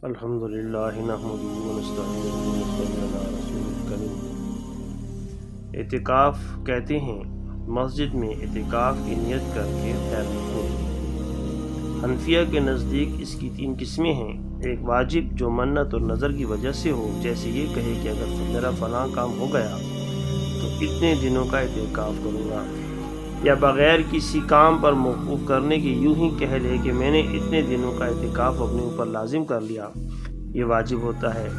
الحمدللہ نحمدہ ونستعینہ ونصلی علی رسول الکریم۔ اعتکاف کہتے ہیں مسجد میں اعتکاف کی نیت کر کے ٹھہرنے کو۔ حنفیہ کے نزدیک اس کی 3 قسمیں ہیں۔ ایک واجب جو منت اور نظر کی وجہ سے ہو، جیسے یہ کہے کہ اگر میرا فلاں کام ہو گیا تو اتنے دنوں کا اعتکاف کروں گا، یا بغیر کسی کام پر موقوف کرنے کے یوں ہی کہہ لے کہ میں نے اتنے دنوں کا اعتکاف اپنے اوپر لازم کر لیا، یہ واجب ہوتا ہے،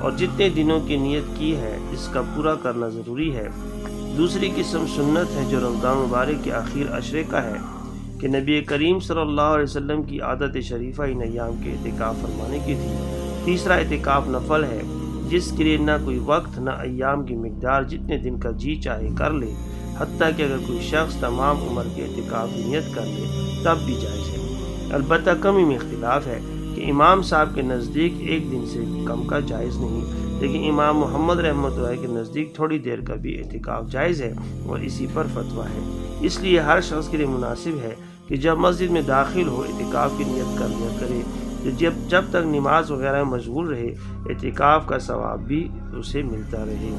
اور جتنے دنوں کی نیت کی ہے اس کا پورا کرنا ضروری ہے۔ دوسری قسم سنت ہے جو رمضان مبارک کے آخر عشرے کا ہے کہ نبی کریم صلی اللہ علیہ وسلم کی عادت شریفہ ان ایام کے اعتکاف فرمانے کی تھی۔ تیسرا اعتکاف نفل ہے جس کے لیے نہ کوئی وقت نہ ایام کی مقدار، جتنے دن کا جی چاہے کر لے، حتیٰ کہ اگر کوئی شخص تمام عمر کے اعتکاف کی نیت کر لے تب بھی جائز ہے۔ البتہ کمی میں اختلاف ہے کہ امام صاحب کے نزدیک 1 دن سے کم کا جائز نہیں، لیکن امام محمد رحمۃ اللہ کے نزدیک تھوڑی دیر کا بھی اعتکاف جائز ہے، اور اسی پر فتویٰ ہے۔ اس لیے ہر شخص کے لیے مناسب ہے کہ جب مسجد میں داخل ہو اعتکاف کی نیت کر لیا کرے، جب تک نماز وغیرہ میں مشغول رہے اعتکاف کا ثواب بھی اسے ملتا رہے۔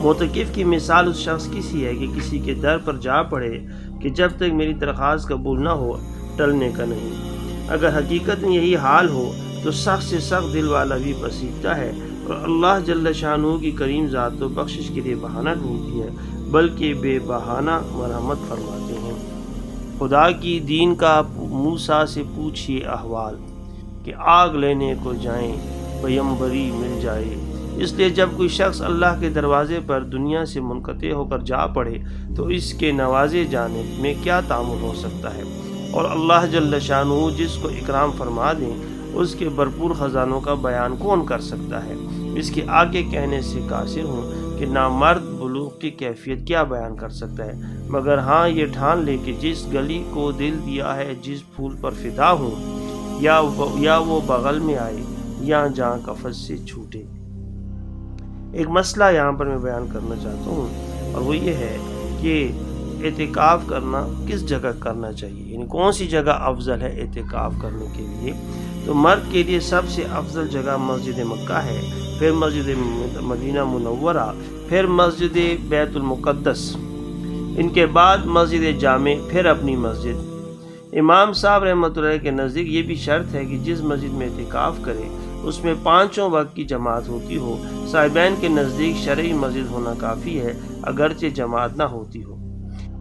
معتکف کی مثال اس شخص کی سی ہے کہ کسی کے در پر جا پڑے کہ جب تک میری درخواست قبول نہ ہو ٹلنے کا نہیں۔ اگر حقیقت میں یہی حال ہو تو سخت سے سخت دل والا بھی پسیجتا ہے، اور اللہ جل شانہ کی کریم ذات تو بخشش کے لیے بہانہ ڈھونڈتی ہے، بلکہ بے بہانہ مرحمت فرماتے ہیں۔ خدا کی دین کا موسیٰ سے پوچھئے احوال، کہ آگ لینے کو جائیں پیمبری مل جائے۔ اس لیے جب کوئی شخص اللہ کے دروازے پر دنیا سے منقطع ہو کر جا پڑے تو اس کے نوازے جانے میں کیا تعامل ہو سکتا ہے، اور اللہ جل شانہ جس کو اکرام فرما دیں اس کے بھرپور خزانوں کا بیان کون کر سکتا ہے۔ اس کے آگے کہنے سے قاصر ہوں کہ نامرد بلوغ کی کیفیت کیا بیان کر سکتا ہے، مگر ہاں یہ ٹھان لے کہ جس گلی کو دل دیا ہے، جس پھول پر فدا ہوں، یا وہ بغل میں آئے یا جہاں کفس سے چھوٹے۔ ایک مسئلہ یہاں پر میں بیان کرنا چاہتا ہوں، اور وہ یہ ہے کہ اعتکاف کرنا کس جگہ کرنا چاہیے، یعنی کون سی جگہ افضل ہے اعتکاف کرنے کے لیے۔ تو مرد کے لیے سب سے افضل جگہ مسجد مکہ ہے، پھر مسجد مدینہ منورہ، پھر مسجد بیت المقدس، ان کے بعد مسجد جامع، پھر اپنی مسجد۔ امام صاحب رحمۃ اللہ کے نزدیک یہ بھی شرط ہے کہ جس مسجد میں اعتکاف کرے اس میں 5 وقت کی جماعت ہوتی ہو۔ صاحبین کے نزدیک شرعی مسجد ہونا کافی ہے اگرچہ جماعت نہ ہوتی ہو۔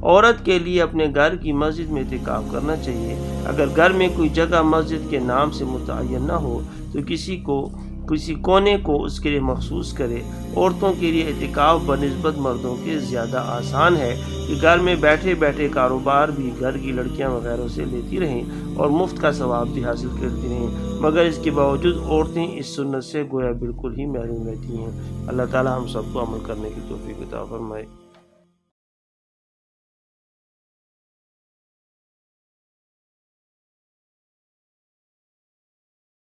عورت کے لیے اپنے گھر کی مسجد میں اعتکاف کرنا چاہیے۔ اگر گھر میں کوئی جگہ مسجد کے نام سے متعین نہ ہو تو کسی کونے کو اس کے لیے مخصوص کرے۔ عورتوں کے لیے اعتکاف بنسبت مردوں کے زیادہ آسان ہے کہ گھر میں بیٹھے بیٹھے کاروبار بھی گھر کی لڑکیاں وغیرہ سے لیتی رہیں اور مفت کا ثواب بھی حاصل کرتی رہیں، مگر اس کے باوجود عورتیں اس سنت سے گویا بالکل ہی محروم رہتی ہیں۔ اللہ تعالی ہم سب کو عمل کرنے کی توفیق عطا فرمائے۔